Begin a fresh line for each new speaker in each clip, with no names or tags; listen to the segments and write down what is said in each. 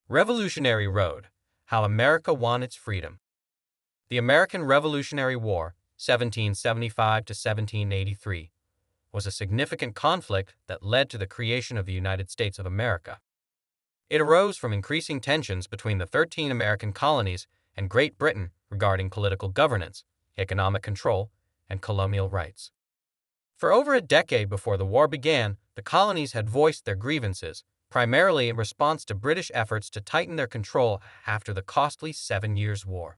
Revolutionary Road: How America Won Its Freedom. The American Revolutionary War, 1775 to 1783, was a significant conflict that led to the creation of the United States of America. It arose from increasing tensions between the 13 American colonies and Great Britain regarding political governance, economic control, and colonial rights. For over a decade before the war began, the colonies had voiced their grievances, primarily in response to British efforts to tighten their control after the costly 7 Years' War.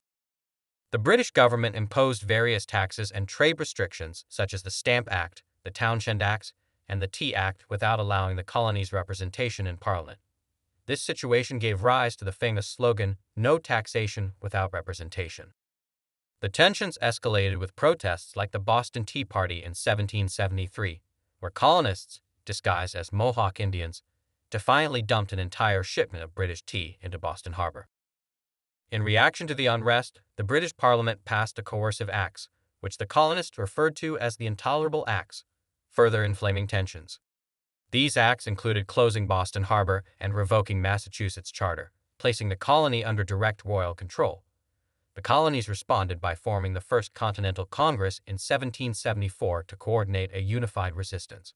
The British government imposed various taxes and trade restrictions such as the Stamp Act, the Townshend Acts, and the Tea Act without allowing the colonies representation in Parliament. This situation gave rise to the famous slogan, "No taxation without representation." The tensions escalated with protests like the Boston Tea Party in 1773, where colonists, disguised as Mohawk Indians, defiantly dumped an entire shipment of British tea into Boston Harbor. In reaction to the unrest, the British Parliament passed the Coercive Acts, which the colonists referred to as the Intolerable Acts, further inflaming tensions. These acts included closing Boston Harbor and revoking Massachusetts' charter, placing the colony under direct royal control. The colonies responded by forming the First Continental Congress in 1774 to coordinate a unified resistance.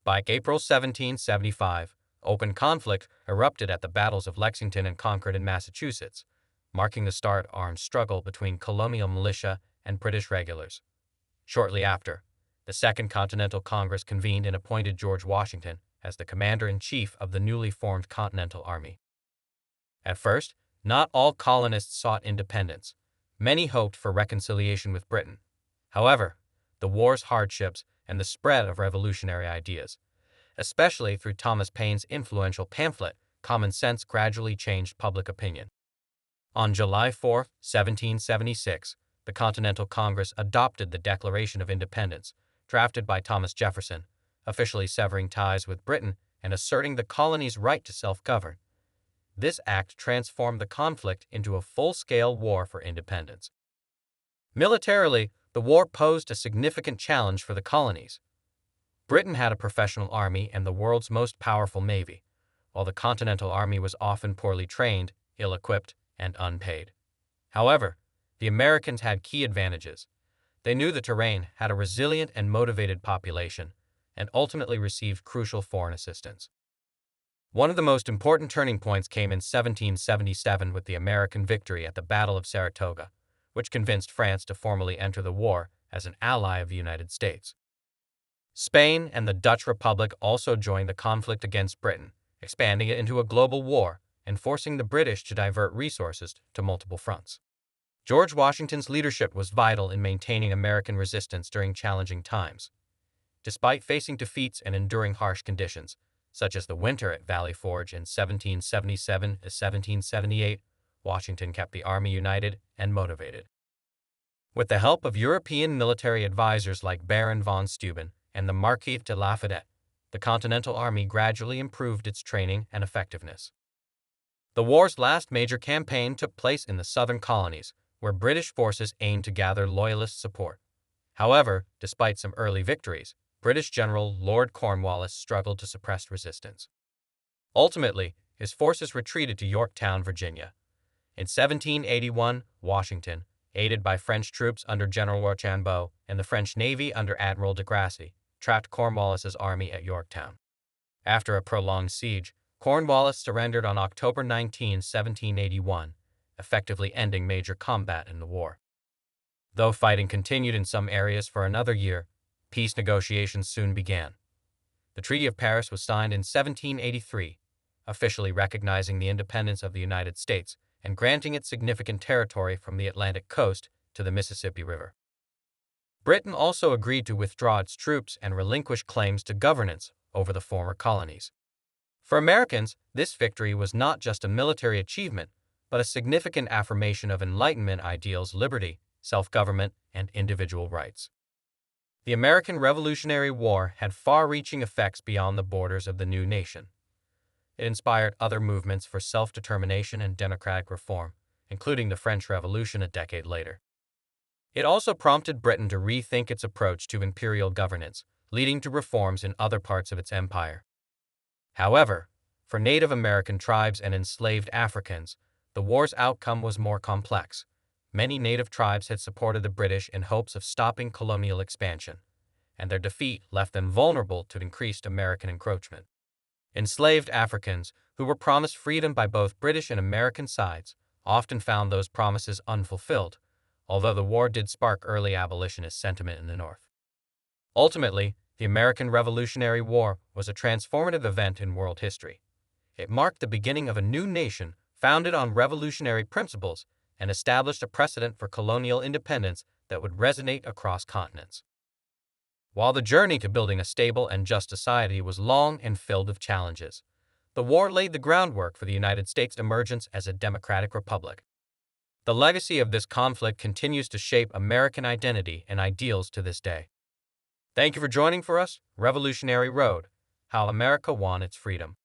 By April 1775, open conflict erupted at the battles of Lexington and Concord in Massachusetts, marking the start of armed struggle between colonial militia and British regulars. Shortly after, the Second Continental Congress convened and appointed George Washington as the commander-in-chief of the newly formed Continental Army. At first, not all colonists sought independence. Many hoped for reconciliation with Britain. However, the war's hardships and the spread of revolutionary ideas, especially through Thomas Paine's influential pamphlet, Common Sense, gradually changed public opinion. On July 4, 1776, the Continental Congress adopted the Declaration of Independence, drafted by Thomas Jefferson, officially severing ties with Britain and asserting the colonies' right to self-govern. This act transformed the conflict into a full-scale war for independence. Militarily, the war posed a significant challenge for the colonies. Britain had a professional army and the world's most powerful navy, while the Continental Army was often poorly trained, ill-equipped, and unpaid. However, the Americans had key advantages. They knew the terrain, had a resilient and motivated population, and ultimately received crucial foreign assistance. One of the most important turning points came in 1777 with the American victory at the Battle of Saratoga, which convinced France to formally enter the war as an ally of the United States. Spain and the Dutch Republic also joined the conflict against Britain, expanding it into a global war and forcing the British to divert resources to multiple fronts. George Washington's leadership was vital in maintaining American resistance during challenging times. Despite facing defeats and enduring harsh conditions, such as the winter at Valley Forge in 1777 to 1778, Washington kept the army united and motivated. With the help of European military advisors like Baron von Steuben and the Marquis de Lafayette, the Continental Army gradually improved its training and effectiveness. The war's last major campaign took place in the southern colonies, where British forces aimed to gather loyalist support. However, despite some early victories, British General Lord Cornwallis struggled to suppress resistance. Ultimately, his forces retreated to Yorktown, Virginia. In 1781, Washington, aided by French troops under General Rochambeau and the French Navy under Admiral de Grasse, trapped Cornwallis's army at Yorktown. After a prolonged siege, Cornwallis surrendered on October 19, 1781, effectively ending major combat in the war. Though fighting continued in some areas for another year, peace negotiations soon began. The Treaty of Paris was signed in 1783, officially recognizing the independence of the United States and granting it significant territory from the Atlantic coast to the Mississippi River. Britain also agreed to withdraw its troops and relinquish claims to governance over the former colonies. For Americans, this victory was not just a military achievement, but a significant affirmation of Enlightenment ideals: liberty, self-government, and individual rights. The American Revolutionary War had far-reaching effects beyond the borders of the new nation. It inspired other movements for self-determination and democratic reform, including the French Revolution a decade later. It also prompted Britain to rethink its approach to imperial governance, leading to reforms in other parts of its empire. However, For Native American tribes and enslaved Africans, the war's outcome was more complex. Many native tribes had supported the British in hopes of stopping colonial expansion, and their defeat left them vulnerable to increased American encroachment. Enslaved Africans, who were promised freedom by both British and American sides, often found those promises unfulfilled, although the war did spark early abolitionist sentiment in the North. Ultimately, the American Revolutionary War was a transformative event in world history. It marked the beginning of a new nation founded on revolutionary principles and established a precedent for colonial independence that would resonate across continents. While the journey to building a stable and just society was long and filled with challenges, the war laid the groundwork for the United States' emergence as a democratic republic. The legacy of this conflict continues to shape American identity and ideals to this day. Thank you for joining for us, Revolutionary Road, How America Won Its Freedom.